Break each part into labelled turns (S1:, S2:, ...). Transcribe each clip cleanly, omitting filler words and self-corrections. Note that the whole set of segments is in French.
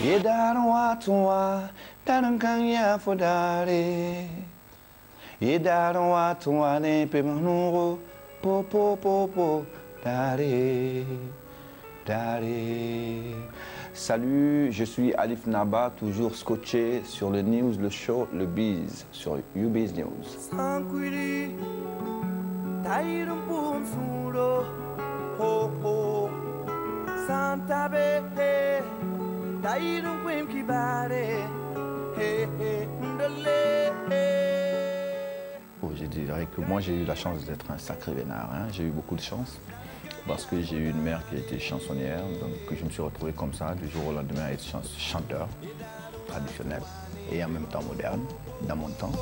S1: Yedawa tuwa Tanankanya fodare Yedawa tuwa ne pemanuro Po po po po Dare Dare. Salut, je suis Alif Naba, toujours scotché sur le news, le show, le biz, sur UBiz News. Je dirais que moi j'ai eu la chance d'être un sacré vénard, hein. J'ai eu beaucoup de chance parce que j'ai eu une mère qui était chansonnière, donc je me suis retrouvé comme ça du jour au lendemain à être chanteur traditionnel et en même temps moderne dans mon temps.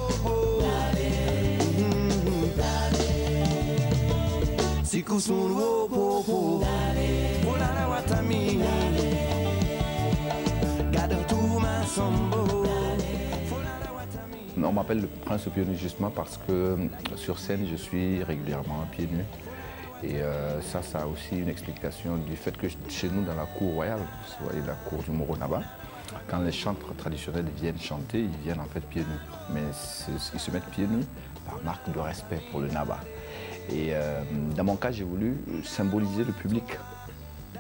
S1: On m'appelle le prince au pied nu justement parce que sur scène je suis régulièrement à pieds nus. Et ça a aussi une explication du fait que chez nous dans la cour royale, vous voyez la cour du Moro Naba, quand les chantres traditionnels viennent chanter, ils viennent en fait pieds nus. Mais ils se mettent pieds nus par marque de respect pour le Naba. Et dans mon cas j'ai voulu symboliser le public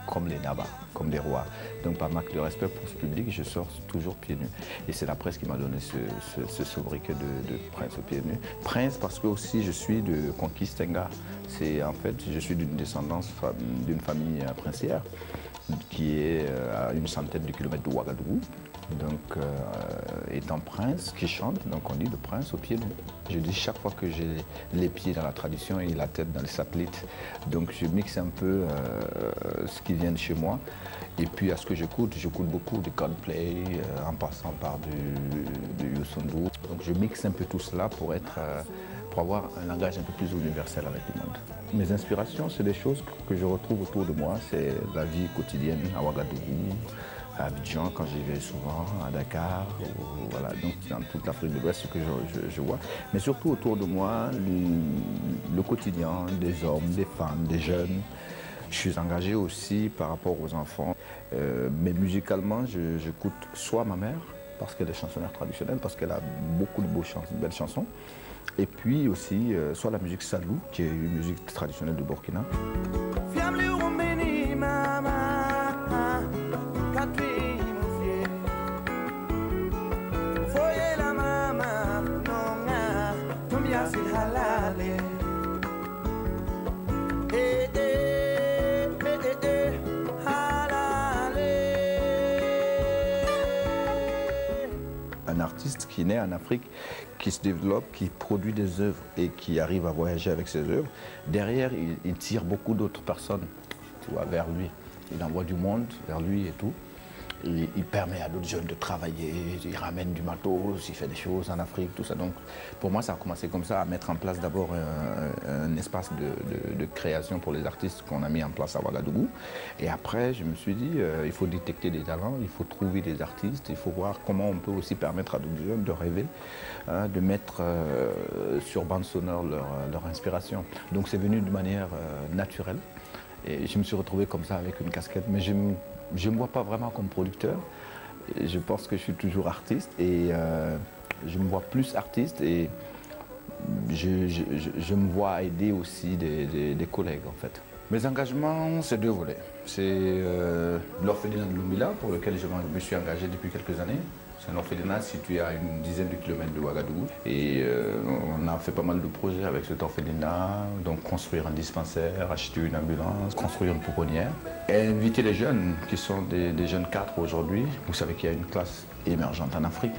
S1: comme les Nabas, comme des rois. Donc par marque de respect pour ce public, je sors toujours pieds nus. Et c'est la presse qui m'a donné ce sobriquet de prince aux pieds nus. Prince parce que aussi je suis de Conquistenga. C'est en fait, je suis d'une descendance d'une famille princière qui est à une centaine de kilomètres de Ouagadougou. Donc étant prince qui chante, donc on dit le prince aux pieds nus. Je dis chaque fois que j'ai les pieds dans la tradition et la tête dans les satellites. Donc je mixe un peu ce qui vient de chez moi. Et puis à ce que j'écoute beaucoup de Coldplay, en passant par du Youssou N'Dour. Donc je mixe un peu tout cela pour avoir un langage un peu plus universel avec le monde. Mes inspirations, c'est des choses que je retrouve autour de moi. C'est la vie quotidienne à Ouagadougou, à Abidjan quand j'y vais souvent, à Dakar, voilà, donc dans toute l'Afrique de l'Ouest, ce que je vois. Mais surtout autour de moi, le quotidien des hommes, des femmes, des jeunes. Je suis engagé aussi par rapport aux enfants. Mais musicalement, j'écoute soit ma mère, parce qu'elle est chansonnière traditionnelle, parce qu'elle a beaucoup de belles chansons. Et puis aussi, soit la musique Salou, qui est une musique traditionnelle du Burkina. Un artiste qui naît en Afrique, qui se développe, qui produit des œuvres et qui arrive à voyager avec ses œuvres, derrière, il tire beaucoup d'autres personnes, tu vois, vers lui. Il envoie du monde vers lui et tout. Il permet à d'autres jeunes de travailler, il ramène du matos, il fait des choses en Afrique, tout ça. Donc pour moi, ça a commencé comme ça, à mettre en place d'abord un espace de création pour les artistes qu'on a mis en place à Ouagadougou. Et après, je me suis dit, il faut détecter des talents, il faut trouver des artistes, il faut voir comment on peut aussi permettre à d'autres jeunes de rêver, hein, de mettre sur bande sonore leur inspiration. Donc c'est venu de manière naturelle. Et je me suis retrouvé comme ça avec une casquette, mais je ne me vois pas vraiment comme producteur. Je pense que je suis toujours artiste et je me vois plus artiste et je me vois aider aussi des collègues en fait. Mes engagements, c'est deux volets. C'est l'orphelinat de Lumbila pour lequel je me suis engagé depuis quelques années. C'est un orphelinat situé à une dizaine de kilomètres de Ouagadougou. Et on a fait pas mal de projets avec cet orphelinat. Donc construire un dispensaire, acheter une ambulance, construire une pouponnière. Et inviter les jeunes qui sont des jeunes cadres aujourd'hui. Vous savez qu'il y a une classe émergente en Afrique.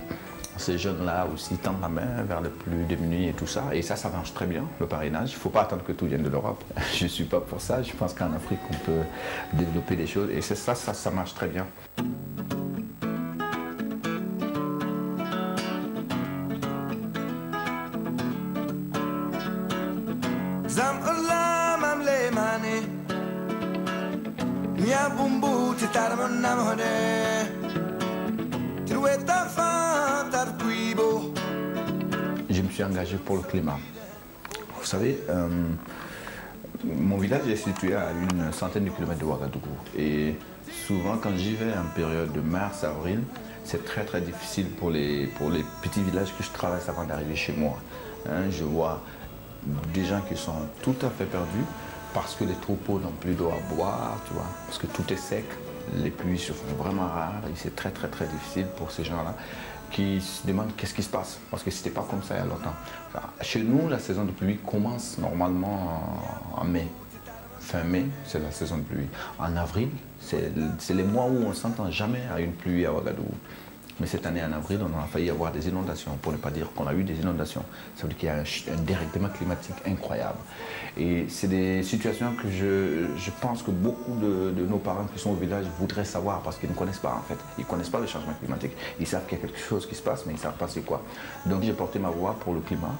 S1: Ces jeunes-là aussi tendent la main vers les plus démunis et tout ça. Et ça marche très bien, le parrainage. Il ne faut pas attendre que tout vienne de l'Europe. Je ne suis pas pour ça. Je pense qu'en Afrique, on peut développer des choses. Et ça marche très bien. Je me suis engagé pour le climat. Vous savez, Mon village est situé à une centaine de kilomètres de Ouagadougou. Et souvent, quand j'y vais en période de mars-avril, c'est très très difficile pour les petits villages que je traverse avant d'arriver chez moi. Hein, je vois des gens qui sont tout à fait perdus parce que les troupeaux n'ont plus d'eau à boire, tu vois, parce que tout est sec, les pluies se font vraiment rares et c'est très très très difficile pour ces gens-là qui se demandent qu'est-ce qui se passe, parce que c'était pas comme ça il y a longtemps. Enfin, chez nous, la saison de pluie commence normalement en mai. Fin mai, c'est la saison de pluie. En avril, c'est les mois où on ne s'entend jamais à une pluie à Ouagadougou. Mais cette année, en avril, on a failli avoir des inondations, pour ne pas dire qu'on a eu des inondations. Ça veut dire qu'il y a un dérèglement climatique incroyable. Et c'est des situations que je pense que beaucoup de nos parents qui sont au village voudraient savoir parce qu'ils ne connaissent pas en fait. Ils ne connaissent pas le changement climatique. Ils savent qu'il y a quelque chose qui se passe, mais ils ne savent pas c'est quoi. Donc j'ai porté ma voix pour le climat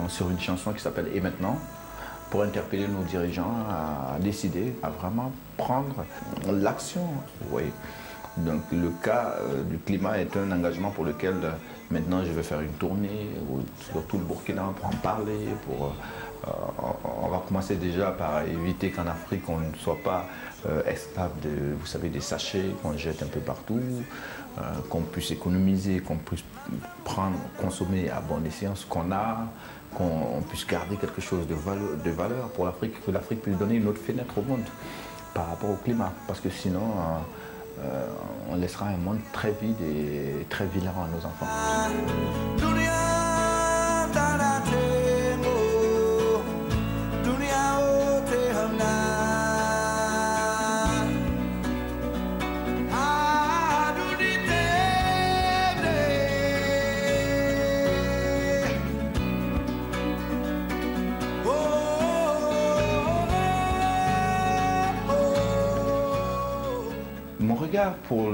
S1: sur une chanson qui s'appelle « Et maintenant ?» pour interpeller nos dirigeants à décider, à vraiment prendre l'action. Oui. Donc le cas du climat est un engagement pour lequel maintenant je vais faire une tournée sur tout le Burkina pour en parler. On va commencer déjà par éviter qu'en Afrique on ne soit pas esclave vous savez, des sachets qu'on jette un peu partout, qu'on puisse économiser, qu'on puisse prendre, consommer à bon escient ce qu'on a, qu'on puisse garder quelque chose de valeur pour l'Afrique, que l'Afrique puisse donner une autre fenêtre au monde par rapport au climat, parce que sinon on laissera un monde très vide et très vilain à nos enfants. Mon regard pour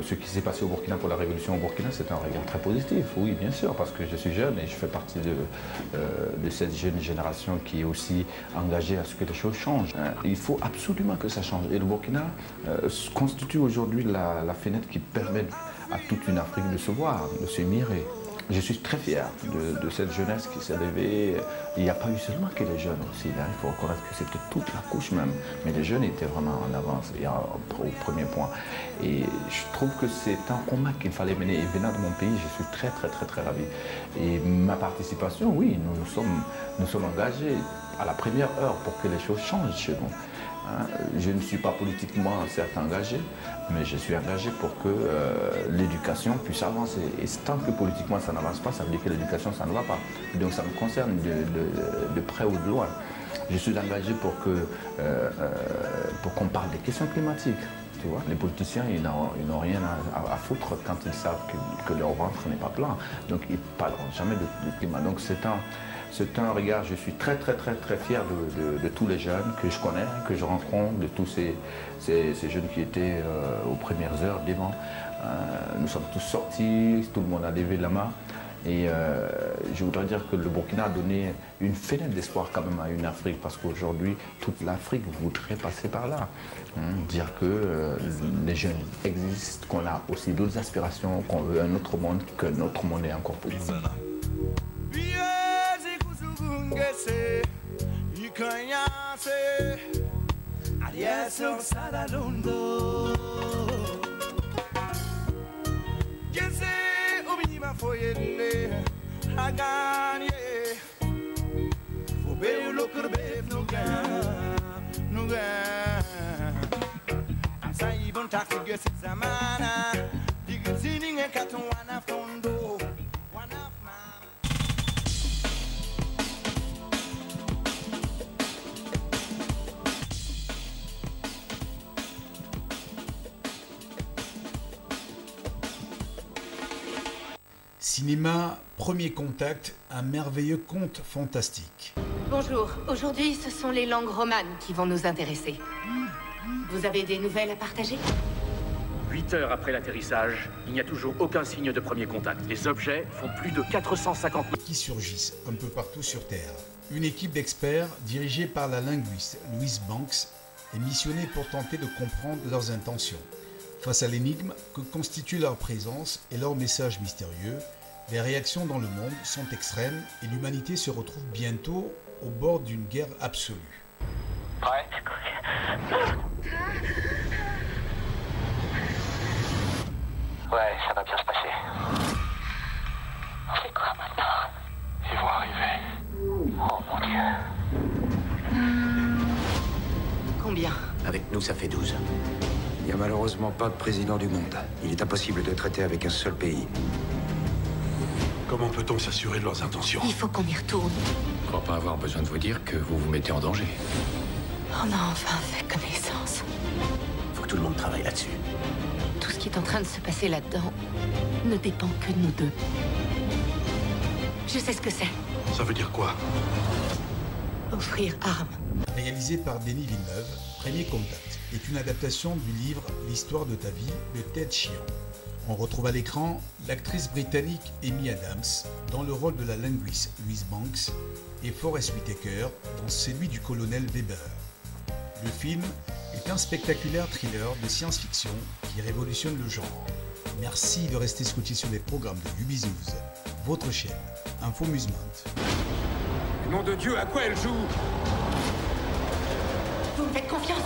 S1: ce qui s'est passé au Burkina, pour la révolution au Burkina, c'est un regard très positif, oui bien sûr, parce que je suis jeune et je fais partie de cette jeune génération qui est aussi engagée à ce que les choses changent. Il faut absolument que ça change. Et le Burkina constitue aujourd'hui la fenêtre qui permet à toute une Afrique de se voir, de se mirer. Je suis très fier de cette jeunesse qui s'est levée. Il n'y a pas eu seulement que les jeunes aussi. Là. Il faut reconnaître que c'était toute la couche même. Mais les jeunes étaient vraiment en avance et au premier point. Et je trouve que c'est un combat qu'il fallait mener. Et venant de mon pays, je suis très très très très ravi. Et ma participation, oui, nous sommes engagés à la première heure pour que les choses changent chez nous. Je ne suis pas politiquement certes engagé, mais je suis engagé pour que l'éducation puisse avancer. Et tant que politiquement ça n'avance pas, ça veut dire que l'éducation ça ne va pas. Donc ça me concerne de près ou de loin. Je suis engagé pour qu'on parle des questions climatiques. Tu vois, les politiciens, ils n'ont rien à foutre quand ils savent que leur ventre n'est pas plein. Donc ils ne parleront jamais de climat. Donc c'est un regard, je suis très très très très fier de tous les jeunes que je connais, que je rencontre, de tous ces jeunes qui étaient aux premières heures devant. Nous sommes tous sortis, tout le monde a levé la main. Et je voudrais dire que le Burkina a donné une fenêtre d'espoir quand même à une Afrique, parce qu'aujourd'hui, toute l'Afrique voudrait passer par là. Dire que les jeunes existent, qu'on a aussi d'autres aspirations, qu'on veut un autre monde, que notre monde est encore plus grand.
S2: Cinéma, premier contact, un merveilleux conte fantastique.
S3: Bonjour, aujourd'hui ce sont les langues romanes qui vont nous intéresser. Vous avez des nouvelles à partager?
S4: 8 heures après l'atterrissage, il n'y a toujours aucun signe de premier contact. Les objets font plus de 450 mètres.
S2: Qui surgissent un peu partout sur Terre. Une équipe d'experts dirigée par la linguiste Louise Banks est missionnée pour tenter de comprendre leurs intentions. Face à l'énigme que constitue leur présence et leur message mystérieux, les réactions dans le monde sont extrêmes et l'humanité se retrouve bientôt au bord d'une guerre absolue.
S5: Prêt? Ouais, ça va bien se passer.
S3: On fait quoi maintenant?
S5: Ils vont arriver. Oh mon Dieu.
S3: Combien?
S6: Avec nous, ça fait 12. Il n'y a malheureusement pas de président du monde. Il est impossible de traiter avec un seul pays.
S7: Comment peut-on s'assurer de leurs intentions?
S3: Il faut qu'on y retourne.
S6: Je crois pas avoir besoin de vous dire que vous vous mettez en danger.
S3: On a enfin fait connaissance.
S6: Faut que tout le monde travaille là-dessus.
S3: Tout ce qui est en train de se passer là-dedans ne dépend que de nous deux. Je sais ce que c'est.
S7: Ça veut dire quoi?
S3: Offrir armes.
S2: Réalisé par Denis Villeneuve, Premier Contact est une adaptation du livre L'histoire de ta vie de Ted Chiang. On retrouve à l'écran l'actrice britannique Amy Adams dans le rôle de la linguiste Louise Banks et Forest Whitaker dans celui du colonel Weber. Le film est un spectaculaire thriller de science-fiction qui révolutionne le genre. Merci de rester scotché sur les programmes de Ubiz News, votre chaîne Infomusement.
S6: Nom de Dieu, à quoi elle joue?
S3: Vous me faites confiance?